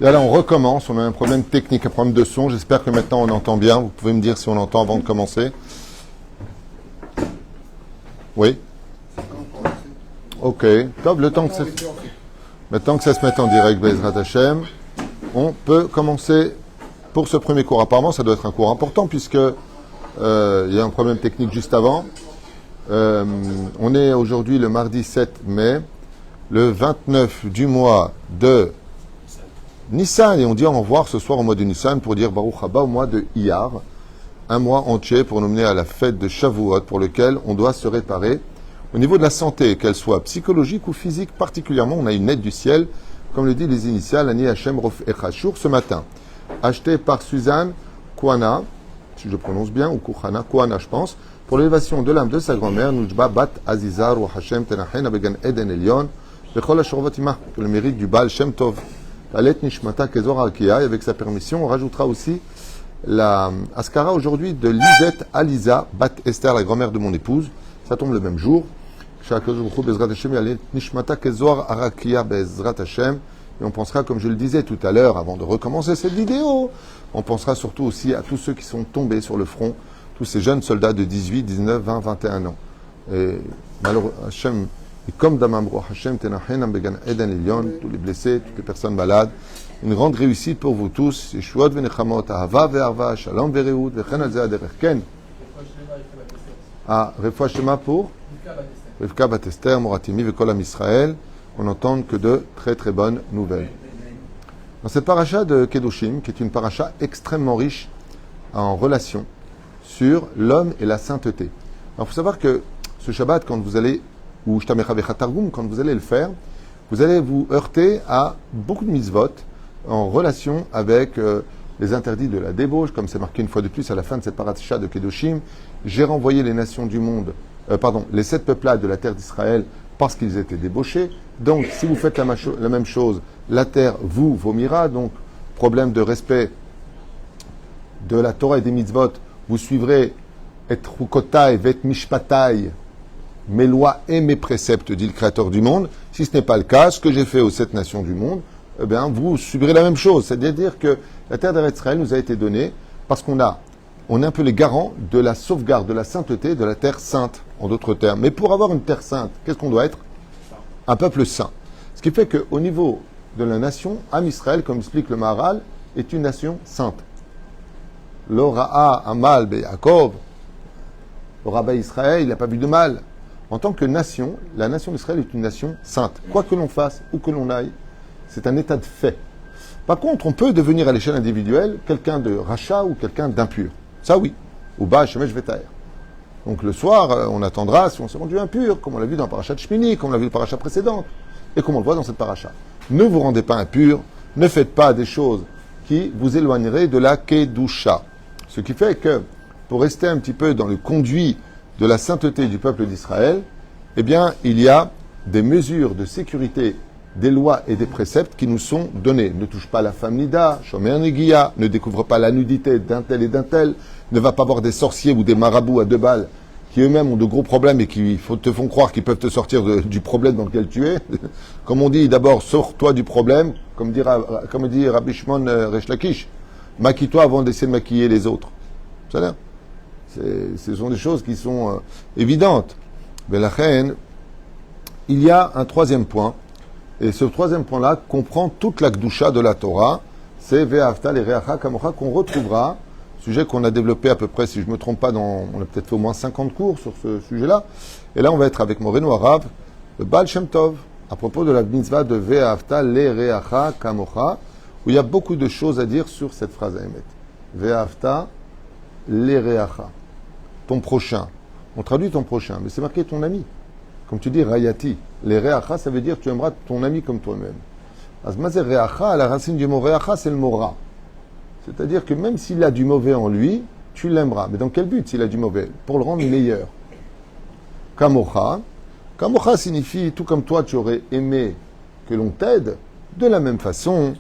Et là, on recommence. On a un problème technique, un problème de son. J'espère que maintenant on entend bien. Vous pouvez me dire si on entend avant de commencer. Oui. Ok. Top, maintenant que ça se met en direct, Bezrat Hashem, on peut commencer pour ce premier cours. Apparemment, ça doit être un cours important puisque il y a un problème technique juste avant. On est aujourd'hui le mardi 7 mai, le 29 du mois de Nissan, et on dit au revoir ce soir au mois de Nissan pour dire Baruch Haba au mois de Iyar, un mois entier pour nous mener à la fête de Shavuot pour lequel on doit se réparer au niveau de la santé, qu'elle soit psychologique ou physique particulièrement. On a une aide du ciel, comme le dit les initiales Ani Hashem Rof Echashur ce matin, acheté par Suzanne Kouana, si je prononce bien, ou Kouhana, Kouana je pense, pour l'élévation de l'âme de sa grand-mère, Nujba Bat Azizar ou Hashem Tenachen Abegan Eden Elion, Bechol Ashorvatima, que le mérite du Baal Shem Tov. Alet Nishmata Kezor Alkia, et avec sa permission, on rajoutera aussi la Askara aujourd'hui de Lisette Aliza Bat Esther, la grand-mère de mon épouse. Ça tombe le même jour. Nishmata Kezor Arakia Bezrat Hashem. Et on pensera, comme je le disais tout à l'heure, avant de recommencer cette vidéo, on pensera surtout aussi à tous ceux qui sont tombés sur le front, tous ces jeunes soldats de 18, 19, 20, 21 ans. Et malheureusement, Hashem, et comme Damamro, Hashem Tenachen Ambegan Eden Elion, tous les blessés, toutes les personnes malades, une grande réussite pour vous tous. Yeshuot venechamot, ahava ve'arva, shalom ve'reut, ve'chen al ze aderech. Ken. Ah, Refoua Shema pour Rivka Bat Esther, Moratimi, ve'kol Am Israël. On n'entend que de très très bonnes nouvelles. Dans cette paracha de Kedoshim, qui est une paracha extrêmement riche en relations sur l'homme et la sainteté. Alors, il faut savoir que ce Shabbat, quand vous allez, ou Shtamecha Vechatargum, quand vous allez le faire, vous allez vous heurter à beaucoup de mitzvot en relation avec les interdits de la débauche, comme c'est marqué une fois de plus à la fin de cette paracha de Kedoshim. J'ai renvoyé les nations du monde, les 7 peuplades de la terre d'Israël parce qu'ils étaient débauchés. Donc, si vous faites la même chose, la terre vous vomira. Donc, problème de respect de la Torah et des mitzvot, vous suivrez et rukotai vet mishpatai, mes lois et mes préceptes, dit le Créateur du monde. Si ce n'est pas le cas, ce que j'ai fait aux 7 nations du monde, eh bien, vous subirez la même chose. C'est-à-dire que la terre d'Israël nous a été donnée parce qu'on est un peu les garants de la sauvegarde, de la sainteté de la terre sainte, en d'autres termes. Mais pour avoir une terre sainte, qu'est-ce qu'on doit être? Un peuple saint. Ce qui fait qu'au niveau de la nation, Am Israël, comme explique le Maharal, est une nation sainte. L'Ora'a Amal Be'Yakov, le rabbin Israël, il n'a pas vu de mal. En tant que nation, la nation d'Israël est une nation sainte. Quoi que l'on fasse, où que l'on aille, c'est un état de fait. Par contre, on peut devenir à l'échelle individuelle quelqu'un de rachat ou quelqu'un d'impur. Ça oui. Ou bas, shemesh vetaer. Donc le soir, on attendra si on s'est rendu impur, comme on l'a vu dans la paracha de Shmini, comme on l'a vu dans la paracha précédente, et comme on le voit dans cette paracha. Ne vous rendez pas impur, ne faites pas des choses qui vous éloigneraient de la Kedusha. Ce qui fait que, pour rester un petit peu dans le conduit de la sainteté du peuple d'Israël, eh bien, il y a des mesures de sécurité, des lois et des préceptes qui nous sont donnés. Ne touche pas la femme nida, shomer negiya, ne découvre pas la nudité d'un tel et d'un tel, ne va pas voir des sorciers ou des marabouts à 2 balles qui eux-mêmes ont de gros problèmes et qui te font croire qu'ils peuvent te sortir du problème dans lequel tu es. Comme on dit, d'abord, sors-toi du problème, comme dit Rabbi Shimon Resh Lakish, maquille-toi avant d'essayer de maquiller les autres. Ça a l'air. Ce sont des choses qui sont évidentes. Mais la reine, il y a un 3e point, et ce 3e point-là comprend toute la Kedusha de la Torah, c'est Ve'ahavta l'Ereacha Kamocha, qu'on retrouvera, sujet qu'on a développé à peu près, si je ne me trompe pas, on a peut-être fait au moins 50 cours sur ce sujet-là, et là on va être avec Moreno Arav, le Baal Shem Tov, à propos de la mitzvah de Ve'ahavta l'Ereacha Kamocha, où il y a beaucoup de choses à dire sur cette phrase à émettre. Ve'ahavta l'Ereacha. Ton prochain. On traduit ton prochain, mais c'est marqué ton ami. Comme tu dis, Rayati. Les Reacha, ça veut dire tu aimeras ton ami comme toi-même. Azmazer Reacha, la racine du mot Reacha, c'est le mot Ra. C'est-à-dire que même s'il a du mauvais en lui, tu l'aimeras. Mais dans quel but s'il a du mauvais? Pour le rendre meilleur. Kamocha. Kamocha signifie tout comme toi tu aurais aimé que l'on t'aide, de la même façon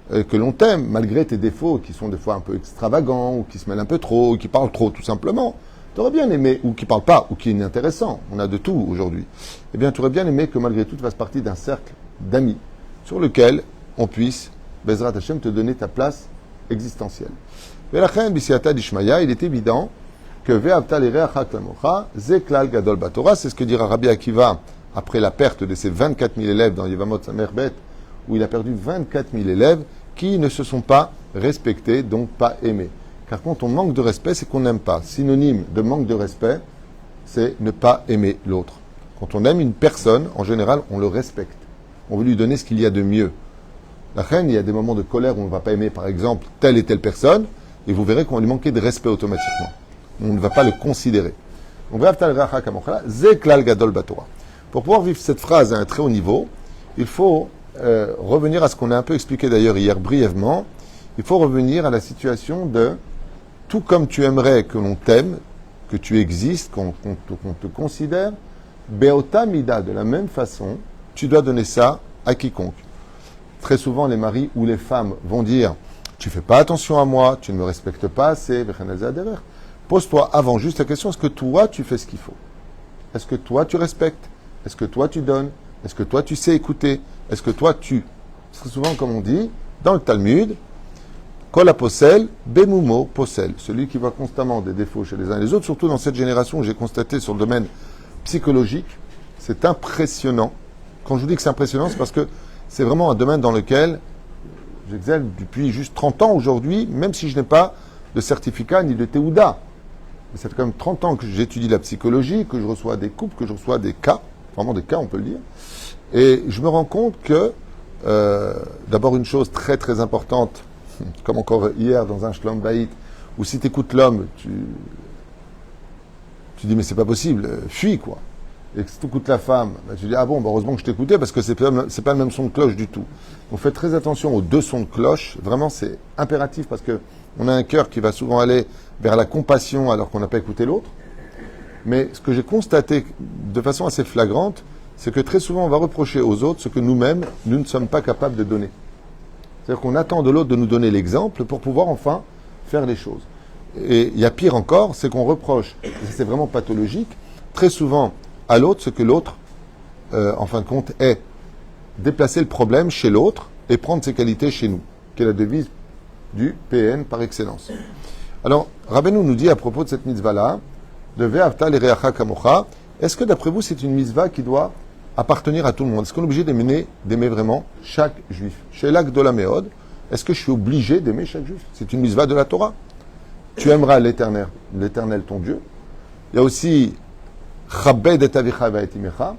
que l'on t'aime, malgré tes défauts qui sont des fois un peu extravagants, ou qui se mêlent un peu trop, ou qui parlent trop, tout simplement. Tu aurais bien aimé, ou qui parle pas, ou qui est inintéressant, on a de tout aujourd'hui, eh bien tu aurais bien aimé que malgré tout tu fasses partie d'un cercle d'amis sur lequel on puisse Bezrat Hashem, te donner ta place existentielle. Et la reine Bisiata d'Ishmaïa, il est évident que Ve'avta l'ereacha klamocha, Zeklal Gadol Batora, c'est ce que dira Rabbi Akiva après la perte de ses 24 000 élèves dans Yevamot Samerbet, où il a perdu 24 000 élèves qui ne se sont pas respectés, donc pas aimés. Car quand on manque de respect, c'est qu'on n'aime pas. Synonyme de manque de respect, c'est ne pas aimer l'autre. Quand on aime une personne, en général, on le respecte. On veut lui donner ce qu'il y a de mieux. La reine, il y a des moments de colère où on ne va pas aimer, par exemple, telle et telle personne, et vous verrez qu'on va lui manquer de respect automatiquement. On ne va pas le considérer. Donc, Zeklal Gadol Batora. Pour pouvoir vivre cette phrase à un très haut niveau, il faut revenir à ce qu'on a un peu expliqué d'ailleurs hier brièvement. Il faut revenir à la situation de tout comme tu aimerais que l'on t'aime, que tu existes, qu'on te considère, Beota Mida, de la même façon, tu dois donner ça à quiconque. Très souvent, les maris ou les femmes vont dire « Tu fais pas attention à moi, tu ne me respectes pas assez, pose-toi avant juste la question, est-ce que toi, tu fais ce qu'il faut? Est-ce que toi, tu respectes? Est-ce que toi, tu donnes? Est-ce que toi, tu sais écouter? Est-ce que toi, tu... Très souvent, comme on dit, dans le Talmud, Kol aposel, bemumo posel. Celui qui voit constamment des défauts chez les uns et les autres, surtout dans cette génération où j'ai constaté sur le domaine psychologique, c'est impressionnant. Quand je vous dis que c'est impressionnant, c'est parce que c'est vraiment un domaine dans lequel j'excelle depuis juste 30 ans aujourd'hui, même si je n'ai pas de certificat ni de théouda. Mais ça fait quand même 30 ans que j'étudie la psychologie, que je reçois des couples, que je reçois des cas, vraiment des cas, on peut le dire. Et je me rends compte que, d'abord une chose très très importante, comme encore hier dans un Shlom Bayit, où si tu écoutes l'homme, tu dis mais c'est pas possible, fuis quoi. Et que si tu écoutes la femme, tu dis ah bon, heureusement que je t'écoutais parce que c'est pas le même son de cloche du tout. Donc faites très attention aux deux sons de cloche, vraiment c'est impératif parce que on a un cœur qui va souvent aller vers la compassion alors qu'on n'a pas écouté l'autre. Mais ce que j'ai constaté de façon assez flagrante, c'est que très souvent on va reprocher aux autres ce que nous-mêmes, nous ne sommes pas capables de donner. C'est-à-dire qu'on attend de l'autre de nous donner l'exemple pour pouvoir enfin faire les choses. Et il y a pire encore, c'est qu'on reproche, et c'est vraiment pathologique, très souvent à l'autre ce que l'autre, en fin de compte, est. Déplacer le problème chez l'autre et prendre ses qualités chez nous, qui est la devise du PN par excellence. Alors, Rabbeinu nous dit à propos de cette mitzvah-là, de Ve'avta l'ereacha kamocha, est-ce que d'après vous c'est une mitzvah qui doit appartenir à tout le monde? Est-ce qu'on est obligé d'aimer vraiment chaque juif? Chez l'Agdola Meod, est-ce que je suis obligé d'aimer chaque juif? C'est une mitzvah de la Torah. Tu aimeras l'Éternel ton Dieu. Il y a aussi Chabed et avicha ve'etimecha.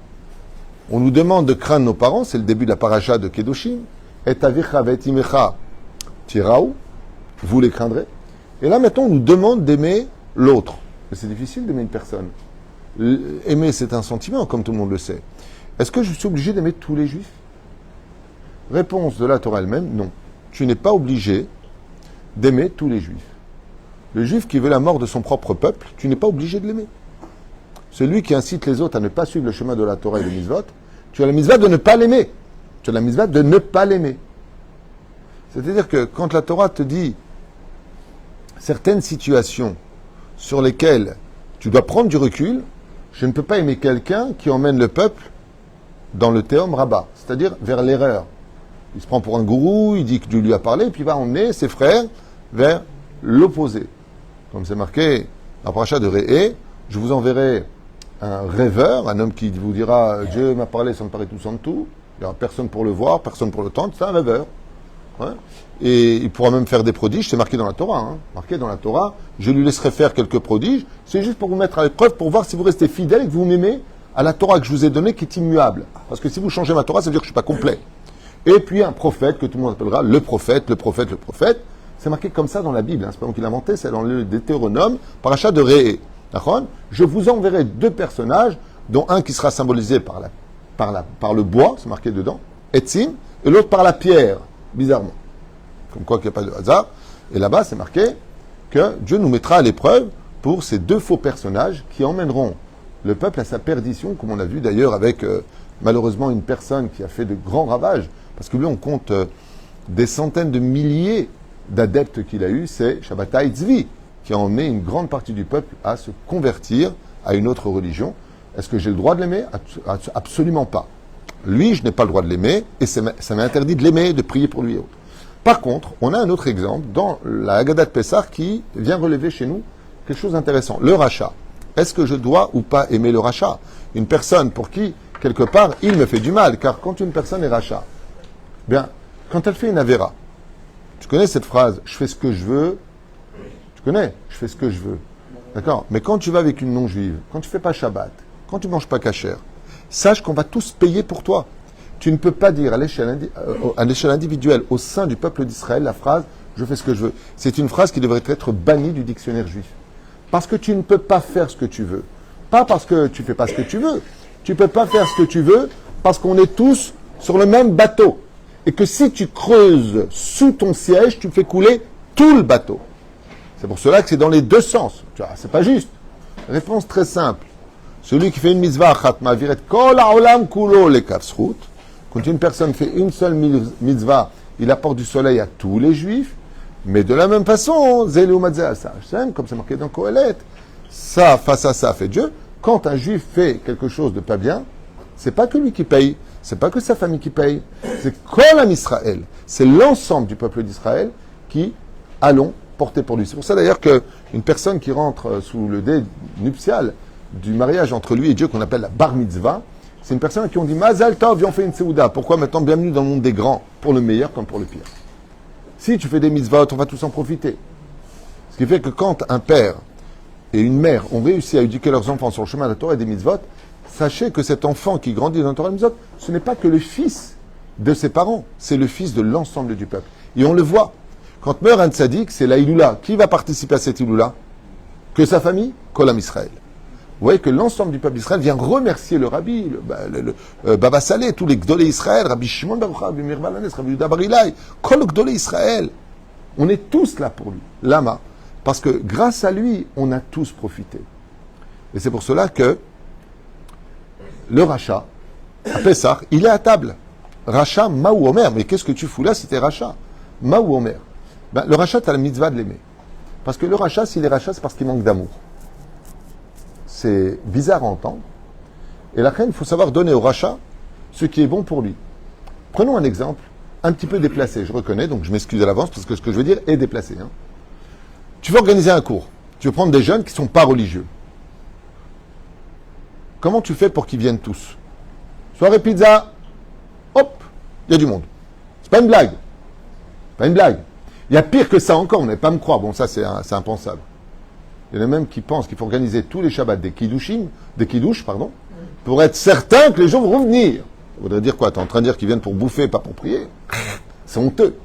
On nous demande de craindre nos parents, c'est le début de la paracha de Kedoshim. Et avicha ve'etimecha tiraou, vous les craindrez. Et là maintenant on nous demande d'aimer l'autre. Mais c'est difficile d'aimer une personne. Aimer c'est un sentiment, comme tout le monde le sait. Est-ce que je suis obligé d'aimer tous les juifs? Réponse de la Torah elle-même, non. Tu n'es pas obligé d'aimer tous les juifs. Le juif qui veut la mort de son propre peuple, tu n'es pas obligé de l'aimer. Celui qui incite les autres à ne pas suivre le chemin de la Torah et de mitzvot, tu as la mitzvah de ne pas l'aimer. Tu as la mitzvah de ne pas l'aimer. C'est-à-dire que quand la Torah te dit certaines situations sur lesquelles tu dois prendre du recul, je ne peux pas aimer quelqu'un qui emmène le peuple dans le théom rabat, c'est-à-dire vers l'erreur. Il se prend pour un gourou, il dit que Dieu lui a parlé, puis il va emmener ses frères vers l'opposé. Comme c'est marqué dans la paracha de Réé, je vous enverrai un rêveur, un homme qui vous dira « Dieu m'a parlé sans parler tout sans tout », il n'y aura personne pour le voir, personne pour le tendre, c'est un rêveur. Ouais. Et il pourra même faire des prodiges, c'est marqué dans la Torah. Marqué dans la Torah, je lui laisserai faire quelques prodiges, c'est juste pour vous mettre à l'épreuve, pour voir si vous restez fidèle et que vous m'aimez à la Torah que je vous ai donnée qui est immuable. Parce que si vous changez ma Torah, ça veut dire que je ne suis pas complet. Et puis un prophète que tout le monde appellera le prophète. C'est marqué comme ça dans la Bible. C'est pas moi qui l'ai inventé, c'est dans le Deutéronome, paracha de Réé. D'accord ? Je vous enverrai deux personnages, dont un qui sera symbolisé par le bois, c'est marqué dedans, Etzim, et l'autre par la pierre, bizarrement. Comme quoi qu'il n'y a pas de hasard. Et là-bas, c'est marqué que Dieu nous mettra à l'épreuve pour ces deux faux personnages qui emmèneront le peuple à sa perdition, comme on l'a vu d'ailleurs avec malheureusement une personne qui a fait de grands ravages, parce que lui on compte des centaines de milliers d'adeptes qu'il a eu, c'est Shabbatai Tzvi, qui a emmené une grande partie du peuple à se convertir à une autre religion. Est-ce que j'ai le droit de l'aimer? Absolument pas. Lui, je n'ai pas le droit de l'aimer, et ça m'est interdit de l'aimer, de prier pour lui et autres. Par contre, on a un autre exemple dans la Haggadah de Pessah qui vient relever chez nous quelque chose d'intéressant. Le rachat. Est-ce que je dois ou pas aimer le rachat? Une personne pour qui, quelque part, il me fait du mal. Car quand une personne est rachat, bien, quand elle fait une avéra, tu connais cette phrase, je fais ce que je veux, tu connais, je fais ce que je veux. D'accord? Mais quand tu vas avec une non-juive, quand tu fais pas Shabbat, quand tu manges pas kasher, sache qu'on va tous payer pour toi. Tu ne peux pas dire à l'échelle individuelle, au sein du peuple d'Israël, la phrase « je fais ce que je veux ». C'est une phrase qui devrait être bannie du dictionnaire juif. Parce que tu ne peux pas faire ce que tu veux. Pas parce que tu ne fais pas ce que tu veux. Tu ne peux pas faire ce que tu veux parce qu'on est tous sur le même bateau. Et que si tu creuses sous ton siège, tu fais couler tout le bateau. C'est pour cela que c'est dans les deux sens. Tu vois, c'est pas juste. Réponse très simple. Celui qui fait une mitzvah achat ma'aviret kol ha'olam kulo lekavzchut. Quand une personne fait une seule mitzvah, il apporte du soleil à tous les juifs. Mais de la même façon, zelu matzeh asa Hashem, comme c'est marqué dans Kohelet, ça face à ça fait Dieu. Quand un juif fait quelque chose de pas bien, c'est pas que lui qui paye, c'est pas que sa famille qui paye, c'est Kol Am Israël, c'est l'ensemble du peuple d'Israël qui allons porter pour lui. C'est pour ça d'ailleurs qu'une personne qui rentre sous le dé nuptial du mariage entre lui et Dieu, qu'on appelle la bar mitzvah, c'est une personne à qui on dit Mazal Tov, viens on fait une seouda. Pourquoi maintenant bienvenue dans le monde des grands, pour le meilleur comme pour le pire. Si tu fais des mitzvahs, on va tous en profiter. Ce qui fait que quand un père et une mère ont réussi à éduquer leurs enfants sur le chemin de la Torah et des mitzvot, sachez que cet enfant qui grandit dans la Torah et des mitzvot, ce n'est pas que le fils de ses parents, c'est le fils de l'ensemble du peuple. Et on le voit. Quand meurt un tzaddik, c'est la Iloula. Qui va participer à cette Iloula? Que sa famille? Kol Am Israël. Vous voyez que l'ensemble du peuple d'Israël vient remercier le rabbi, le Baba Saleh, tous les Gdolé Israël, Rabbi Shimon Bar Yochai, Rabbi Meir Balanes, Rabbi Yehuda Bar Ilai, Kol Gdolé Israël. On est tous là pour lui. Lama. Parce que grâce à lui, on a tous profité. Et c'est pour cela que le rachat, à Pessah, il est à table. Rachat, Maou Omer. Mais qu'est-ce que tu fous là si t'es rachat? Maou Omer. Ben, le rachat, t'as la mitzvah de l'aimer. Parce que le rachat, s'il est rachat, c'est parce qu'il manque d'amour. C'est bizarre à entendre. Et la reine, il faut savoir donner au rachat ce qui est bon pour lui. Prenons un exemple un petit peu déplacé, je reconnais, donc je m'excuse à l'avance parce que ce que je veux dire est déplacé. Hein. Tu veux organiser un cours, tu veux prendre des jeunes qui ne sont pas religieux. Comment tu fais pour qu'ils viennent tous? Soirée pizza, hop, il y a du monde. C'est pas une blague. Pas une blague. Il y a pire que ça encore, vous n'allez pas me croire. Bon, ça c'est impensable. Il y en a même qui pensent qu'il faut organiser tous les Shabbats des kiddush, pour être certain que les gens vont venir. Ça voudrait dire quoi? Tu es en train de dire qu'ils viennent pour bouffer, pas pour prier? C'est honteux.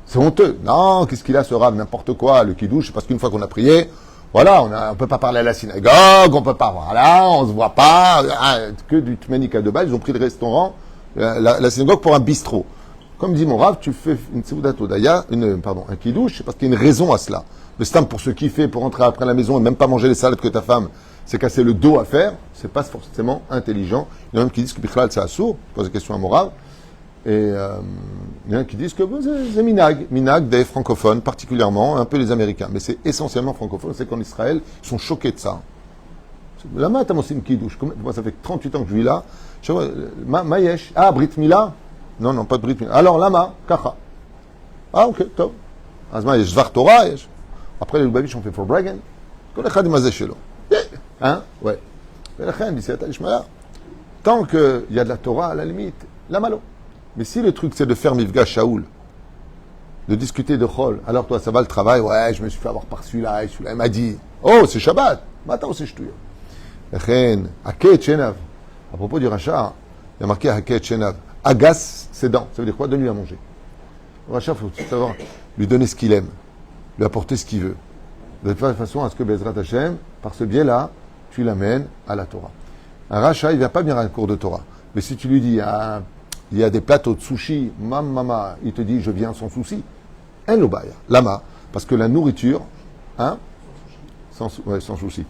C'est honteux. Non, qu'est-ce qu'il a ce rab? N'importe quoi. Le kiddush, c'est parce qu'une fois qu'on a prié, voilà, on peut pas parler à la synagogue, on peut pas, voilà, on se voit pas. Que du Tmenika de base, ils ont pris le restaurant, la synagogue pour un bistrot. Comme dit mon rab, tu fais une Seudat Odaya, un kiddush, c'est parce qu'il y a une raison à cela. Le stam pour se kiffer, pour rentrer après la maison et même pas manger les salades que ta femme s'est cassé le dos à faire, c'est pas forcément intelligent. Il y en a même qui disent que Bichlal c'est assourd, je pose des questions à Morav. Et il y en a qui disent que c'est minag des francophones, particulièrement, un peu les Américains. Mais c'est essentiellement francophone. C'est qu'en Israël, ils sont choqués de ça. La main, t'as aussi une kidouche. Moi, ça fait 38 ans que je vis là. Mayesh. Ah, Brit Mila? Non, pas de Brit Mila. Alors, lama, kacha. Ah, ok, top. Azma, yesh Zvar Torah, yesh. Après, les Lubavitch ont fait for Bragan. Kol echad imazeh shelo. Hein? Ouais. Tant qu'il y a de la Torah, à la limite, la malo. Mais si le truc c'est de faire Mifga Shaoul, de discuter de Chol, alors toi ça va le travail, ouais, je me suis fait avoir par celui-là, et celui-là il m'a dit, oh c'est Shabbat, maintenant c'est Shtouya. Haket Shenav, à propos du rachat, il y a marqué Haket Shenav, agace ses dents, ça veut dire quoi? Donne-lui à manger. Le rachat, il faut savoir lui donner ce qu'il aime, lui apporter ce qu'il veut. De toute façon, à ce que Bezrat Hashem, par ce biais-là, tu l'amènes à la Torah. Un rachat, il ne vient pas venir à un cours de Torah. Mais si tu lui dis, il y a des plateaux de sushi, mama, il te dit, je viens sans souci. Un lobaya, lama, parce que la nourriture, sans souci.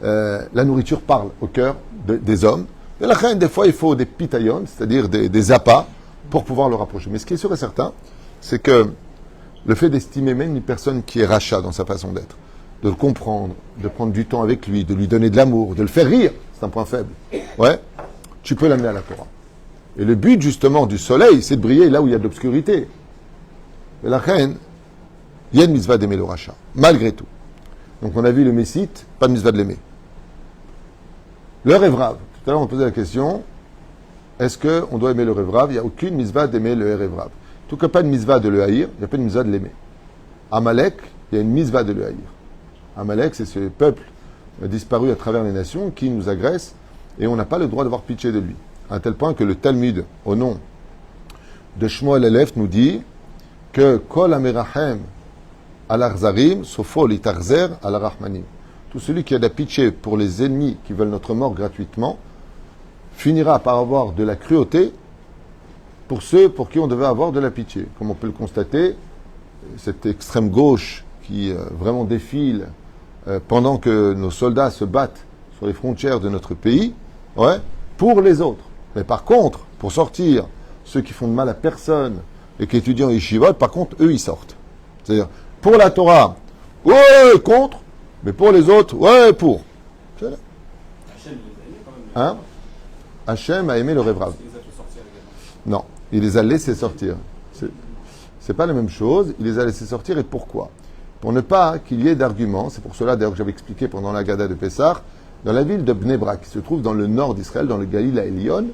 La nourriture parle au cœur des hommes. Et la reine, des fois, il faut des pitayon, c'est-à-dire des appâts, pour pouvoir le rapprocher. Mais ce qui est sûr et certain, c'est que le fait d'estimer même une personne qui est rachat dans sa façon d'être, de le comprendre, de prendre du temps avec lui, de lui donner de l'amour, de le faire rire, c'est un point faible. Ouais, tu peux l'amener à la Torah. Et le but, justement, du soleil, c'est de briller là où il y a de l'obscurité. Et la reine, il y a une mitzvah d'aimer le rachat, malgré tout. Donc on a vu le Messite, pas de mitzvah de l'aimer. Le Révrav, tout à l'heure on posait la question, est-ce qu'on doit aimer le Révrav? Il n'y a aucune mitzvah d'aimer le Révrav. Tout cas, pas de mitzvah de le haïr, il n'y a pas de mitzvah de l'aimer. Amalek, il y a une mitzvah de le haïr. Amalek, c'est ce peuple disparu à travers les nations qui nous agresse et on n'a pas le droit d'avoir pitié de lui. À tel point que le Talmud, au nom de Shmuel Elef, nous dit que Kol Amerachem al-Arzarim, Sofo litarzer al-Rahmanim. Tout celui qui a de la pitié pour les ennemis qui veulent notre mort gratuitement finira par avoir de la cruauté pour ceux pour qui on devait avoir de la pitié. Comme on peut le constater, cette extrême gauche qui vraiment défile pendant que nos soldats se battent sur les frontières de notre pays, ouais, pour les autres. Mais par contre, pour sortir ceux qui font de mal à personne et qui étudient en yeshivot, par contre, eux, ils sortent. C'est-à-dire, pour la Torah, ouais, contre, mais pour les autres, ouais, pour. C'est là. Hachem, il les a aimés quand même. Hein? Hachem a aimé le Révrav. Il les a fait sortir également. Non, il les a laissés sortir. C'est pas la même chose, il les a laissés sortir, et pourquoi? Pour ne pas qu'il y ait d'arguments, c'est pour cela d'ailleurs que j'avais expliqué pendant la Gada de Pessah, dans la ville de Bnei Brak, qui se trouve dans le nord d'Israël, dans le Galil à Elion,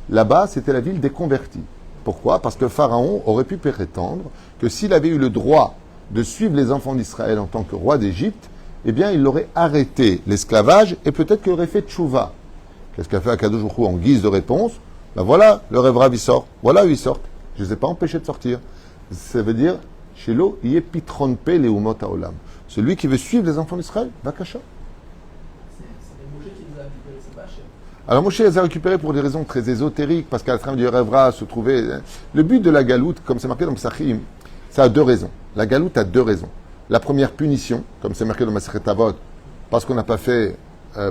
là-bas, c'était la ville des convertis. Pourquoi? Parce que Pharaon aurait pu prétendre que s'il avait eu le droit de suivre les enfants d'Israël en tant que roi d'Égypte, eh bien, il aurait arrêté l'esclavage et peut-être qu'il aurait fait tchouva. Qu'est-ce qu'a fait Akadosh Baruch Hu en guise de réponse? Ben voilà, le Révrav il sort. Voilà où ils sortent. Je ne les ai pas empêchés de sortir. Ça veut dire, Shelo yé pitron pe leumot haolam. Celui qui veut suivre les enfants d'Israël, Bakasha. C'est Moshe qui les a récupérés, c'est pas Hachem. Alors Moshe les a récupérés pour des raisons très ésotériques, parce qu'à la travers du Révra se trouvait... Le but de la galoute, comme c'est marqué dans Psachim, ça a deux raisons. La galoute a deux raisons. La première, punition, comme c'est marqué dans Masechet Avot, parce qu'on n'a pas fait...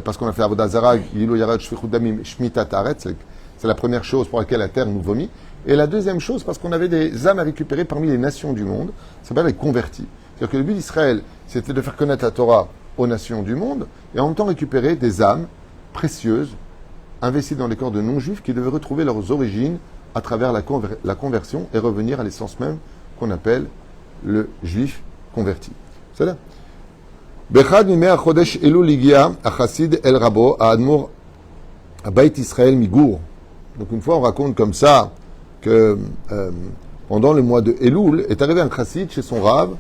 parce qu'on a fait Avodah Zarah, Yilo Yarad Shfichut Damim, Shmita Taretz, c'est la première chose pour laquelle la terre nous vomit. Et la deuxième chose, parce qu'on avait des âmes à récupérer parmi les nations du monde, ça s'appelle les convertis. C'est-à-dire que le but d'Israël, c'était de faire connaître la Torah aux nations du monde, et en même temps récupérer des âmes précieuses, investies dans les corps de non-juifs, qui devaient retrouver leurs origines à travers la conversion et revenir à l'essence même qu'on appelle le juif converti. C'est là. Bechad mimei chodesh Elul igia achassid el rabo admor Beit Israël Migour. Donc une fois on raconte comme ça que pendant le mois de Elul est arrivé un chassid chez son rave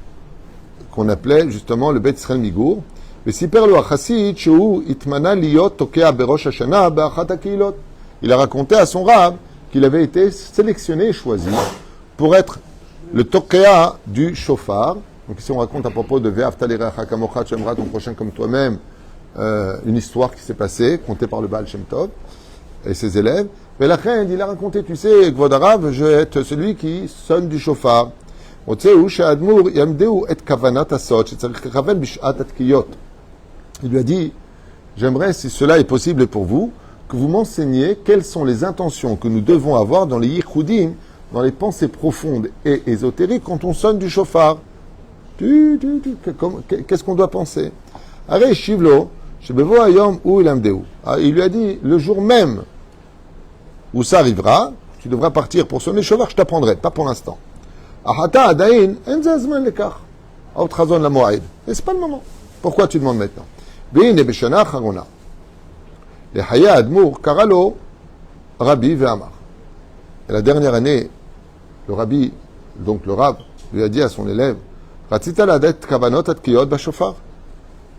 qu'on appelait justement le Beit Israël Migour. וסיפר לו החסיד שהוא התמנה להיות תוקע בראש השנה באחת הקהילות. Il a raconté à son rave qu'il avait été sélectionné et choisi pour être le tokea du shofar. Donc ici on raconte à propos de Ve'afta lirecha kamocha, tu aimeras ton prochain comme toi-même, une histoire qui s'est passée, contée par le Baal Shem Tov et ses élèves. Mais la reine, il a raconté, tu sais, Kvod Harav, je vais être celui qui sonne du shofar. Il lui a dit, j'aimerais, si cela est possible pour vous, que vous m'enseigniez quelles sont les intentions que nous devons avoir dans les yichudim, dans les pensées profondes et ésotériques quand on sonne du shofar. Qu'est-ce qu'on doit penser? Il lui a dit, le jour même où ça arrivera, tu devras partir pour sonner le shofar, je t'apprendrai, pas pour l'instant. Et c'est pas le moment. Pourquoi tu demandes maintenant? Et la dernière année, le rabbi, donc le rab, lui a dit à son élève,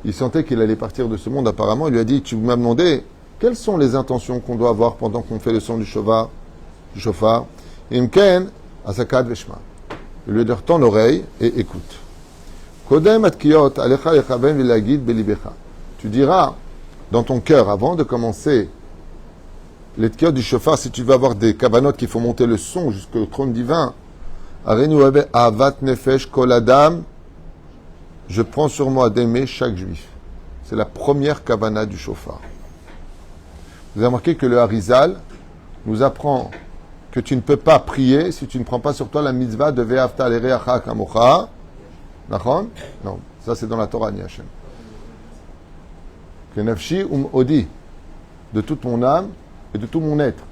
il sentait qu'il allait partir de ce monde apparemment, il lui a dit, tu m'as demandé quelles sont les intentions qu'on doit avoir pendant qu'on fait le son du shofar, Imken, asakad veshma. Il lui a dit, tends l'oreille et écoute. Tu diras dans ton cœur, avant de commencer les tkiyot du shofar, si tu veux avoir des kavanot qui font monter le son jusqu'au trône divin, avat nefesh kol adam, je prends sur moi d'aimer chaque juif. C'est la première kavana du shofar. Vous avez remarqué que le Harizal nous apprend que tu ne peux pas prier si tu ne prends pas sur toi la mitzvah de ve'afta l'ereacha kamocha. Non, ça c'est dans la Torah, Ni Hashem. Que nafshi odi, de toute mon âme et de tout mon être.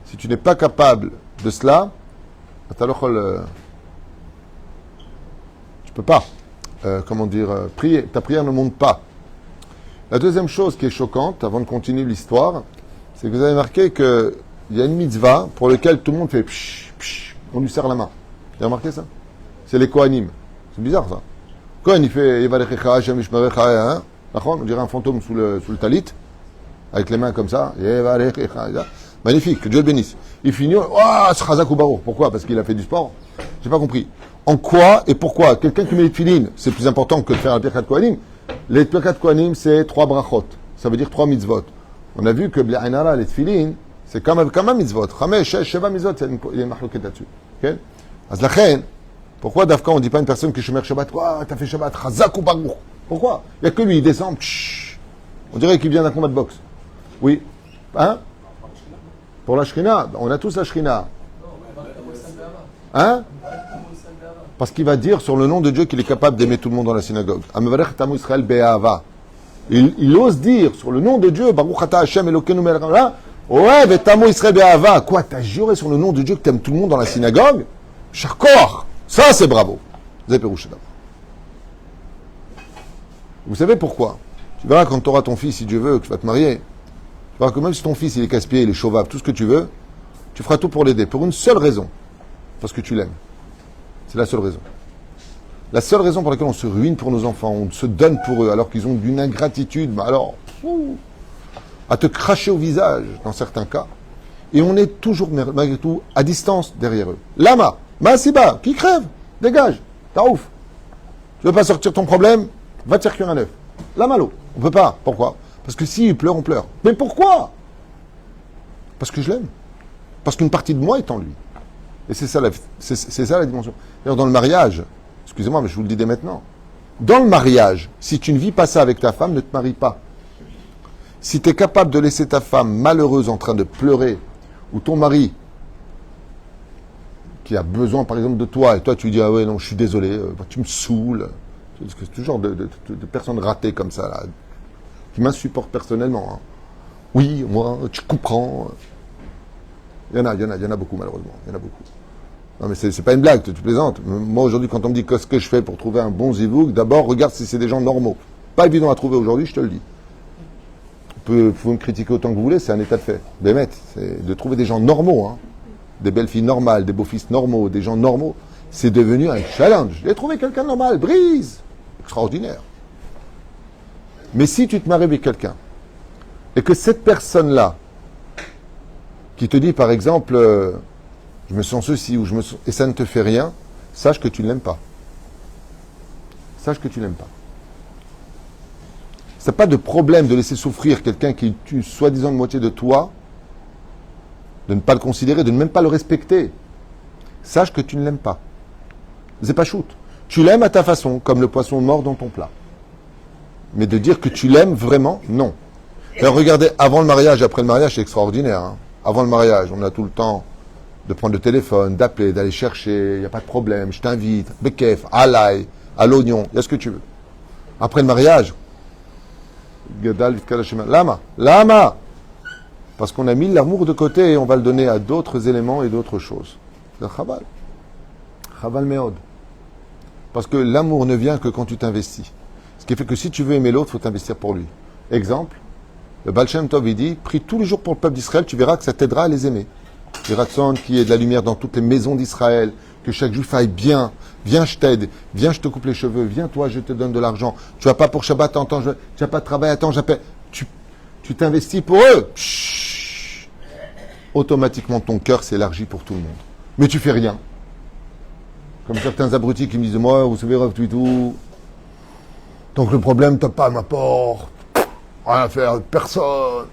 Si tu n'es pas capable de cela, peux pas, prier. Ta prière ne monte pas. La deuxième chose qui est choquante, avant de continuer l'histoire, c'est que vous avez marqué qu'il y a une mitzvah pour laquelle tout le monde fait psh, psh, on lui serre la main. Vous avez remarqué ça? C'est les Kohanim. C'est bizarre ça. Kohen, il fait Yevarechecha, Hashem Yishmerecha, hein? On dirait un fantôme sous le talit, avec les mains comme ça. Yevarechecha. Magnifique, que Dieu le bénisse. Il finit, c'est Chazak ou Baro. Pourquoi? Parce qu'il a fait du sport? J'ai pas compris. En quoi et pourquoi? Quelqu'un qui met les tefilines, c'est plus important que de faire un Birkat Kohanim. Les Birkat Kohanim, c'est 3 brachot. Ça veut dire 3 mitzvot. On a vu que les Ainara, les tefilines, c'est comme un mitzvot. Chamesh, Shesh, Sheva mitzvot, il y a une marloquette là-dessus. Ok? Azlachen, pourquoi d'Afka on ne dit pas à une personne qui est Shomer Shabbat, t'as fait Shabbat, Chazak ou Baruch? Pourquoi? Il n'y a que lui, il descend, on dirait qu'il vient d'un combat de boxe. Oui. Hein? Pour la Shrina, on a tous la Shrina. Hein? Parce qu'il va dire sur le nom de Dieu qu'il est capable d'aimer tout le monde dans la synagogue. Il ose dire sur le nom de Dieu, Baruch Ata Hashem Elokeinu Melech Haolam, ouais, Vetamu Israël Be'ava. Quoi, t'as juré sur le nom de Dieu que t'aimes tout le monde dans la synagogue? Charkor! Ça, c'est bravo. Vous savez pourquoi? Tu verras quand tu auras ton fils, si Dieu veut, que tu vas te marier. Tu verras que même si ton fils, il est casse-pied, il est chauvable, tout ce que tu veux, tu feras tout pour l'aider. Pour une seule raison. Parce que tu l'aimes. C'est la seule raison. La seule raison pour laquelle on se ruine pour nos enfants, on se donne pour eux, alors qu'ils ont d'une ingratitude, mais alors, à te cracher au visage, dans certains cas. Et on est toujours, malgré tout, à distance derrière eux. Lama, Maasiba, qui crève, dégage, t'as ouf. Tu veux pas sortir ton problème, va te faire cuire un œuf. Lama l'eau, on peut pas. Pourquoi? Parce que s'il pleure, on pleure. Mais pourquoi? Parce que je l'aime. Parce qu'une partie de moi est en lui. Et c'est ça la dimension. D'ailleurs, dans le mariage, excusez-moi, mais je vous le dis dès maintenant. Dans le mariage, si tu ne vis pas ça avec ta femme, ne te marie pas. Si tu es capable de laisser ta femme malheureuse en train de pleurer, ou ton mari, qui a besoin par exemple de toi, et toi tu lui dis, ah ouais, non, je suis désolé, tu me saoules. C'est toujours de personnes ratées comme ça, là, qui m'insupportent personnellement. Hein. Oui, moi, tu comprends. Il y en a beaucoup malheureusement. Il y en a beaucoup. Non mais c'est pas une blague, tu plaisantes. Moi aujourd'hui quand on me dit qu'est-ce que je fais pour trouver un bon zivouk, d'abord regarde si c'est des gens normaux. Pas évident à trouver aujourd'hui, je te le dis. Vous pouvez me critiquer autant que vous voulez, c'est un état de fait. Bémet, c'est de trouver des gens normaux, hein. Des belles filles normales, des beaux fils normaux, des gens normaux. C'est devenu un challenge. J'ai trouvé quelqu'un de normal, brise. Extraordinaire. Mais si tu te maries avec quelqu'un, et que cette personne-là, qui te dit par exemple, je me sens ceci, ou et ça ne te fait rien, sache que tu ne l'aimes pas. Sache que tu ne l'aimes pas. C'est pas de problème de laisser souffrir quelqu'un qui est une soi-disant moitié de toi, de ne pas le considérer, de ne même pas le respecter. Sache que tu ne l'aimes pas. C'est pas shoot. Tu l'aimes à ta façon, comme le poisson mort dans ton plat. Mais de dire que tu l'aimes vraiment, non. Alors regardez, avant le mariage, après le mariage, c'est extraordinaire. Hein. Avant le mariage, on a tout le temps de prendre le téléphone, d'appeler, d'aller chercher, il n'y a pas de problème, je t'invite, bekef, à l'ail, à l'oignon, il y a ce que tu veux. Après le mariage, Lama. Parce qu'on a mis l'amour de côté et on va le donner à d'autres éléments et d'autres choses. C'est Chaval. Chaval Meod. Parce que l'amour ne vient que quand tu t'investis. Ce qui fait que si tu veux aimer l'autre, il faut t'investir pour lui. Exemple, le Baal Shem Tov, il dit, prie tous les jours pour le peuple d'Israël, tu verras que ça t'aidera à les aimer. Ratson, qui est de la lumière dans toutes les maisons d'Israël, que chaque juif aille bien, viens je t'aide, viens je te coupe les cheveux, viens toi je te donne de l'argent, tu vas pas pour Shabbat, attends, tu n'as pas de travail, attends, j'appelle, tu t'investis pour eux, chut, automatiquement ton cœur s'élargit pour tout le monde. Mais tu fais rien. Comme certains abrutis qui me disent, moi, vous savez, rêve tout, donc le problème, t'as pas à ma porte, rien à faire, personne.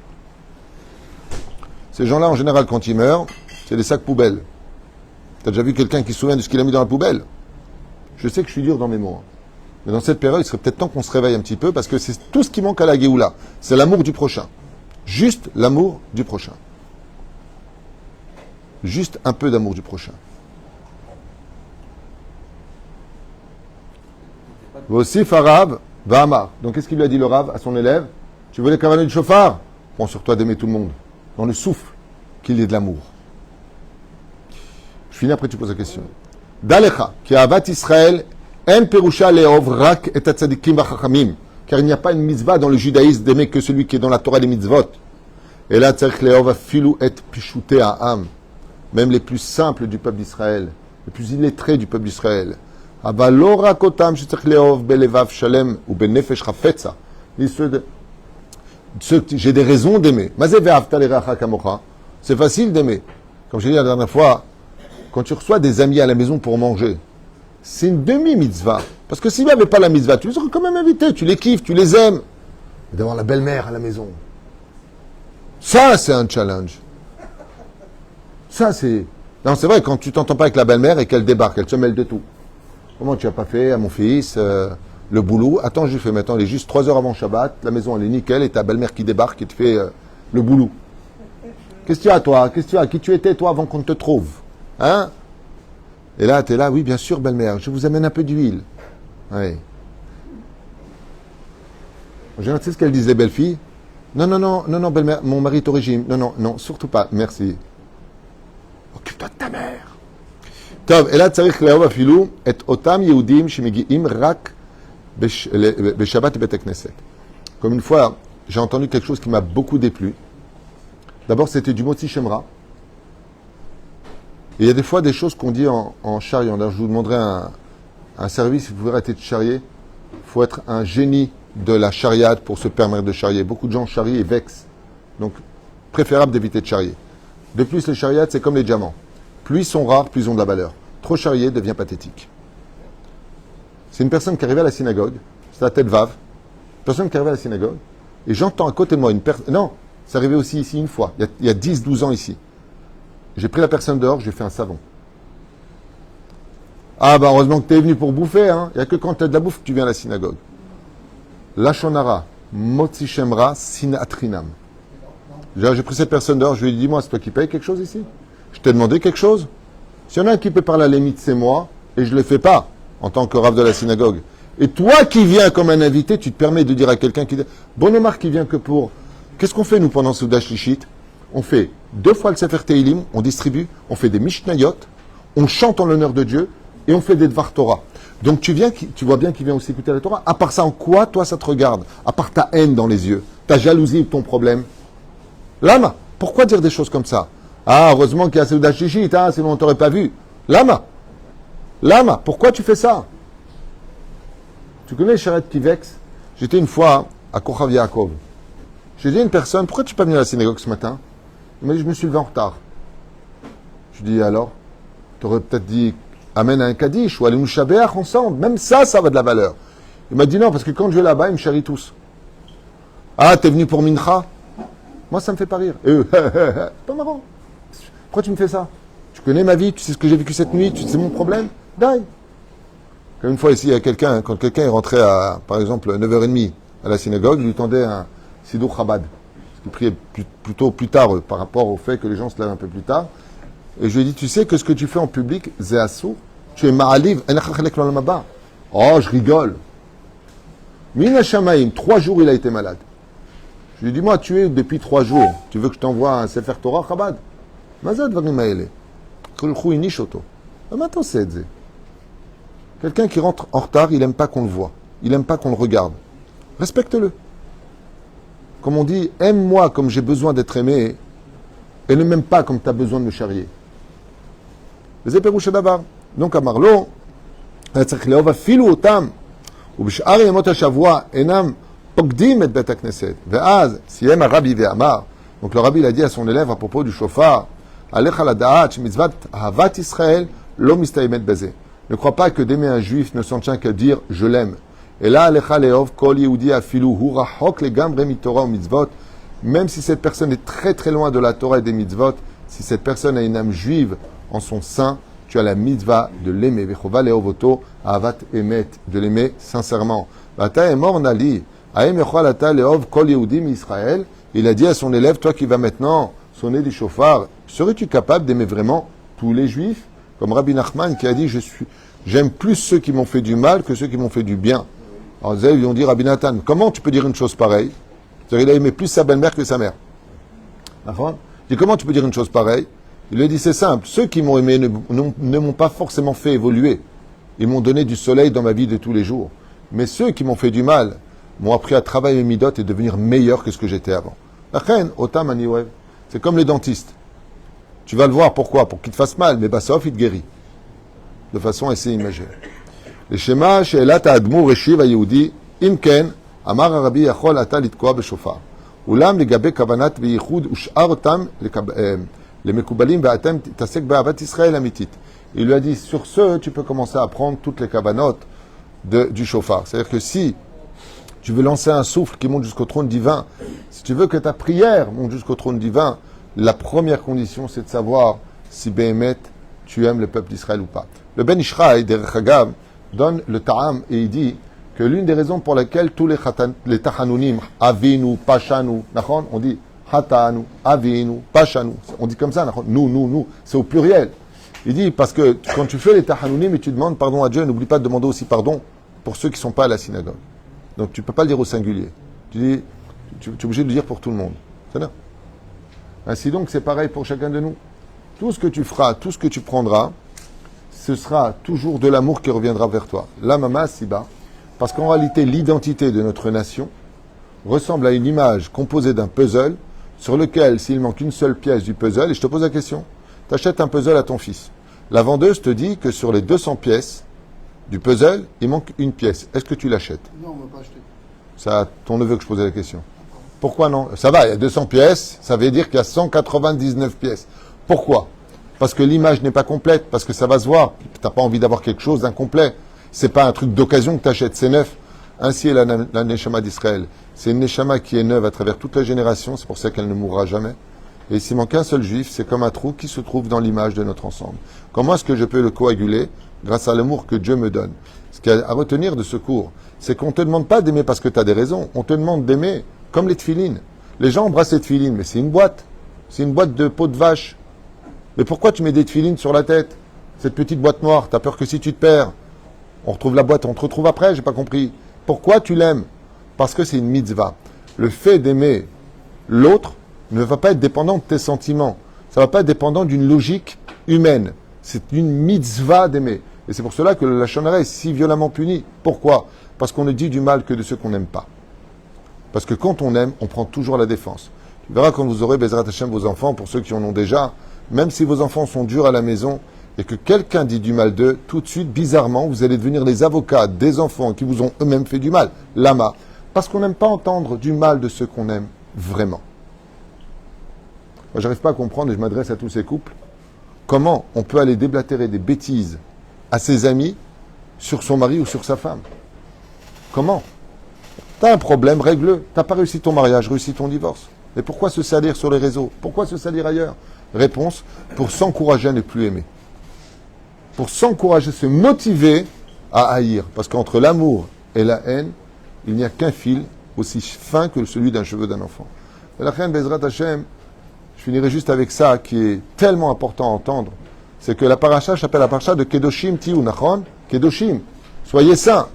Ces gens-là, en général, quand ils meurent, c'est des sacs poubelles. T'as déjà vu quelqu'un qui se souvient de ce qu'il a mis dans la poubelle? Je sais que je suis dur dans mes mots. Hein. Mais dans cette période, il serait peut-être temps qu'on se réveille un petit peu, parce que c'est tout ce qui manque à la Géoula. C'est l'amour du prochain. Juste l'amour du prochain. Juste un peu d'amour du prochain. Voici Farab, Vahama. Donc qu'est-ce qu'il lui a dit le Rav à son élève? Tu veux les cavaliers du chauffard? Prends sur toi d'aimer tout le monde. Dans le souffle, qu'il y ait de l'amour. Je finis après, tu poses la question. Dalecha, qui a avat Israël, En perusha leov rak et atzadikim vachachamim. Car il n'y a pas une mitzvah dans le judaïsme d'aimer que celui qui est dans la Torah des mitzvot. Et là, tzarich leov afilu et pishuté ha'am. Même les plus simples du peuple d'Israël, les plus illettrés du peuple d'Israël. Avalo rakotam shetzarich leov belevav shalem ou benefesh chafetza. J'ai des raisons d'aimer. C'est facile d'aimer. Comme je l'ai dit la dernière fois, quand tu reçois des amis à la maison pour manger, c'est une demi-mitzvah. Parce que s'il n'y avait pas la mitzvah, tu les aurais quand même invités, tu les kiffes, tu les aimes. Et d'avoir la belle-mère à la maison. Ça, c'est un challenge. Ça, c'est... Non, c'est vrai, quand tu t'entends pas avec la belle-mère et qu'elle débarque, elle se mêle de tout. Comment tu n'as pas fait à mon fils le boulot? Attends, j'ai fait maintenant, il est juste 3 heures avant Shabbat, la maison elle est nickel, et ta belle-mère qui débarque et te fait le boulot. Qu'est-ce que tu as, toi? Qu'est-ce que tu as? Qui tu étais, toi, avant qu'on te trouve? Hein? Et là, tu es là, oui, bien sûr, belle-mère, je vous amène un peu d'huile. Oui. En général, tu sais ce qu'elle disait, belle-fille? Non, non, non, non, non, belle-mère, mon mari est au régime. Non, non, non, surtout pas, merci. Occupe-toi de ta mère. Tov, et là, tzarich leov afilu et otam yehudim shemegi'im rak beshabbat bet knesset. Comme une fois, j'ai entendu quelque chose qui m'a beaucoup déplu. D'abord, c'était du Motzi Shemra. Et il y a des fois des choses qu'on dit en chariant. D'ailleurs, je vous demanderai un service, si vous pouvez arrêter de charrier. Il faut être un génie de la chariade pour se permettre de charrier. Beaucoup de gens charrient et vexent. Donc, préférable d'éviter de charrier. De plus, les chariades, c'est comme les diamants. Plus ils sont rares, plus ils ont de la valeur. Trop charrier devient pathétique. C'est une personne qui arrivait à la synagogue, c'est la tête vave, une personne qui arrivait à la synagogue, et j'entends à côté de moi une personne... Non, c'est arrivé aussi ici une fois, il y a 10-12 ans ici. J'ai pris la personne dehors, j'ai fait un savon. Ah bah heureusement que tu es venu pour bouffer, hein. Il n'y a que quand tu as de la bouffe que tu viens à la synagogue. Lachonara, Motzi Shemra, Sinatrinam. J'ai pris cette personne dehors, je lui ai dit, dis-moi, c'est toi qui payes quelque chose ici? Je t'ai demandé quelque chose? S'il y en a un qui peut parler à la limite, c'est moi, et je ne le fais pas, en tant que rave de la synagogue. Et toi qui viens comme un invité, tu te permets de dire à quelqu'un qui... Bonomar qui vient que pour... Qu'est-ce qu'on fait, nous, pendant Soudash Lichit? On fait 2 fois le Sefer Teilim, on distribue, on fait des Mishnayot, on chante en l'honneur de Dieu, et on fait des Dvar Torah. Donc tu vois bien qu'il vient aussi écouter la Torah. À part ça, en quoi, toi, ça te regarde? À part ta haine dans les yeux, ta jalousie ou ton problème. Lama, pourquoi dire des choses comme ça? Ah, heureusement qu'il y a Soudash Lichit, hein, sinon on ne t'aurait pas vu. Lama, pourquoi tu fais ça? Tu connais les charrettes qui vexent? J'étais une fois à Kochav Yaakov. J'ai dit à une personne, pourquoi tu n'es pas venu à la synagogue ce matin? Il m'a dit, je me suis levé en retard. Je lui ai dit, alors? Tu aurais peut-être dit, amène un Kaddish ou allez nous Shabéach ensemble. Même ça, ça va de la valeur. Il m'a dit non, parce que quand je vais là-bas, ils me charrient tous. Ah, t'es venu pour Mincha? Moi, ça me fait pas rire. Et eux, c'est pas marrant. Pourquoi tu me fais ça? Tu connais ma vie, tu sais ce que j'ai vécu cette nuit, tu sais mon problème? Die. Comme une fois ici, il y a quelqu'un, quand quelqu'un est rentré à, par exemple, 9h30 à la synagogue, il lui tendait un Sidour Chabad. Il priait plutôt plus tard par rapport au fait que les gens se lèvent un peu plus tard. Et je lui ai dit, tu sais que ce que tu fais en public, c'est assour, tu es ma'aliv, oh, je rigole. Mina Shamaim, 3 jours il a été malade. Je lui ai dit, moi, tu es depuis 3 jours, tu veux que je t'envoie un Sefer Torah Chabad? Mazad varim haele. Kulchu inishoto. Maintenant c'est ça. Quelqu'un qui rentre en retard, il n'aime pas qu'on le voit. Il n'aime pas qu'on le regarde. Respecte-le. Comme on dit, aime-moi comme j'ai besoin d'être aimé et ne m'aime pas comme tu as besoin de me charrier. Les éperouches d'abord. Donc à Marlo, צריך לאהוב אפילו אותם, ובשאר ימות השבוע אינם פוקדים את בית הכנסת. ואז סיים הרבי ואמר, donc le rabbi il a dit à son élève à propos du shofar, עליך לדעת שמצוות אהבת ישראל לא מסתיימת בזה. Ne crois pas que d'aimer un juif ne s'en tient qu'à dire je l'aime. Et là, alecha leov kol yehudi afilu hu rachok legamre mitorah ou mitzvot. Même si cette personne est très très loin de la Torah et des mitzvot, si cette personne a une âme juive en son sein, tu as la mitzvah de l'aimer. Vechova leovoto avat emet, de l'aimer sincèrement. Vata emor nali aem yochal ata leov kol yehudi mi Israël. Il a dit à son élève, toi qui vas maintenant sonner du shofar, serais-tu capable d'aimer vraiment tous les juifs? Comme Rabbi Nachman qui a dit, j'aime plus ceux qui m'ont fait du mal que ceux qui m'ont fait du bien. Alors ils lui ont dit, Rabbi Nathan, comment tu peux dire une chose pareille? C'est-à-dire, il a aimé plus sa belle-mère que sa mère. D'accord? Il dit, comment tu peux dire une chose pareille? Il lui a dit, c'est simple, ceux qui m'ont aimé ne m'ont pas forcément fait évoluer. Ils m'ont donné du soleil dans ma vie de tous les jours. Mais ceux qui m'ont fait du mal m'ont appris à travailler mes midot et devenir meilleur que ce que j'étais avant. La reine, otam aniwev. C'est comme les dentistes. Tu vas le voir, pourquoi? Pour qu'il te fasse mal, mais sauf il te guérit. De façon assez imagée. Les schémas, שאלת האדמו"ר השיב היהודי, אם כן, אמר הרבי יכול אתה לתקוע בשופר. אולם לגבי כוונת וייחוד ושאר אותם למקובלים ואתם תתעסק באהבת ישראל אמיתית. Il lui a dit, sur ce, tu peux commencer à apprendre toutes les kavanotes du shofar. C'est-à-dire que si tu veux lancer un souffle qui monte jusqu'au trône divin, si tu veux que ta prière monte jusqu'au trône divin, la première condition, c'est de savoir si Béhémet, tu aimes le peuple d'Israël ou pas. Le Ben Ishraï, Derech Hagav, donne le ta'am et il dit que l'une des raisons pour lesquelles tous les tachanunim, avinu, pashanu, on dit hatanu, avinu, pashanu, on dit comme ça, nous, c'est au pluriel. Il dit parce que quand tu fais les tachanunim et tu demandes pardon à Dieu, n'oublie pas de demander aussi pardon pour ceux qui ne sont pas à la synagogue. Donc tu ne peux pas le dire au singulier. Tu dis, tu es obligé de le dire pour tout le monde. C'est là. Ainsi donc, c'est pareil pour chacun de nous. Tout ce que tu feras, tout ce que tu prendras, ce sera toujours de l'amour qui reviendra vers toi. La mama siba, parce qu'en réalité, l'identité de notre nation ressemble à une image composée d'un puzzle sur lequel, s'il manque une seule pièce du puzzle, et je te pose la question, tu achètes un puzzle à ton fils. La vendeuse te dit que sur les 200 pièces du puzzle, il manque une pièce. Est-ce que tu l'achètes? Non, on ne va pas acheter. C'est à ton neveu que je posais la question. Pourquoi non? Ça va, il y a 200 pièces, ça veut dire qu'il y a 199 pièces. Pourquoi? Parce que l'image n'est pas complète, parce que ça va se voir. Tu n'as pas envie d'avoir quelque chose d'incomplet. C'est pas un truc d'occasion que tu achètes, c'est neuf. Ainsi est la Neshama d'Israël. C'est une Neshama qui est neuve à travers toute la génération, c'est pour ça qu'elle ne mourra jamais. Et s'il manque un seul juif, c'est comme un trou qui se trouve dans l'image de notre ensemble. Comment est-ce que je peux le coaguler? Grâce à l'amour que Dieu me donne. Ce qu'il y a à retenir de ce cours, c'est qu'on ne te demande pas d'aimer parce que tu as des raisons. On te demande d'aimer comme les tefilines. Les gens embrassent les tefilines, mais c'est une boîte. C'est une boîte de peau de vache. Mais pourquoi tu mets des tefilines sur la tête? Cette petite boîte noire, tu as peur que si tu te perds, on retrouve la boîte, on te retrouve après, j'ai pas compris. Pourquoi tu l'aimes? Parce que c'est une mitzvah. Le fait d'aimer l'autre ne va pas être dépendant de tes sentiments. Ça ne va pas être dépendant d'une logique humaine. C'est une mitzvah d'aimer. Et c'est pour cela que le Lachon Hara est si violemment puni. Pourquoi? Parce qu'on ne dit du mal que de ceux qu'on n'aime pas. Parce que quand on aime, on prend toujours la défense. Tu verras quand vous aurez Bezrat Hashem vos enfants, pour ceux qui en ont déjà, même si vos enfants sont durs à la maison et que quelqu'un dit du mal d'eux, tout de suite, bizarrement, vous allez devenir les avocats des enfants qui vous ont eux-mêmes fait du mal. Lama. Parce qu'on n'aime pas entendre du mal de ceux qu'on aime vraiment. Moi, j'arrive pas à comprendre, et je m'adresse à tous ces couples, comment on peut aller déblatérer des bêtises à ses amis sur son mari ou sur sa femme. Comment? T'as un problème, règle-le. T'as pas réussi ton mariage, réussi ton divorce. Mais pourquoi se salir sur les réseaux? Pourquoi se salir ailleurs? Réponse, pour s'encourager à ne plus aimer. Pour s'encourager, se motiver à haïr. Parce qu'entre l'amour et la haine, il n'y a qu'un fil aussi fin que celui d'un cheveu d'un enfant. Et la reine Bezrat Hashem, je finirai juste avec ça, qui est tellement important à entendre, c'est que la paracha s'appelle la paracha de Kedoshim Tiou Nachon, Kedoshim, soyez saints.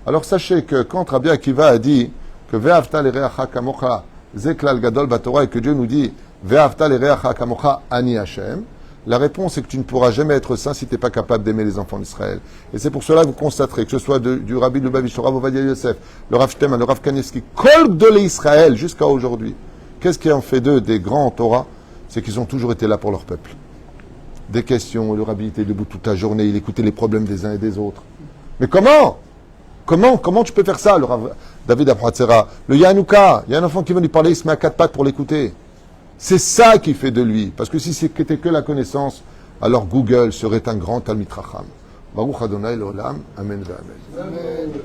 Alors sachez que quand Rabbi Akiva a dit que Ve'avta l'ereacha kamocha zeklal gadol batorah et que Dieu nous dit Ve'avta l'ereacha kamocha ani Hashem, la réponse est que tu ne pourras jamais être saint si tu n'es pas capable d'aimer les enfants d'Israël. Et c'est pour cela que vous constaterez que ce soit du Rabbi Lubavitch, le Rav Ovadia Yosef, le Rav Shteman, le Rav Kanievski, Kol Gdolei Israël jusqu'à aujourd'hui. Qu'est-ce qui en fait d'eux des grands en Torah? C'est qu'ils ont toujours été là pour leur peuple. Des questions, le Rabbi était debout toute la journée, il écoutait les problèmes des uns et des autres. Mais comment tu peux faire ça, le Rav David Abratzera? Le Yanouka, il y a un enfant qui veut lui parler, il se met à quatre pattes pour l'écouter. C'est ça qui fait de lui. Parce que si c'était que la connaissance, alors Google serait un grand Talmid Chacham. Baruch Adonai l'Olam. Amen. Amen.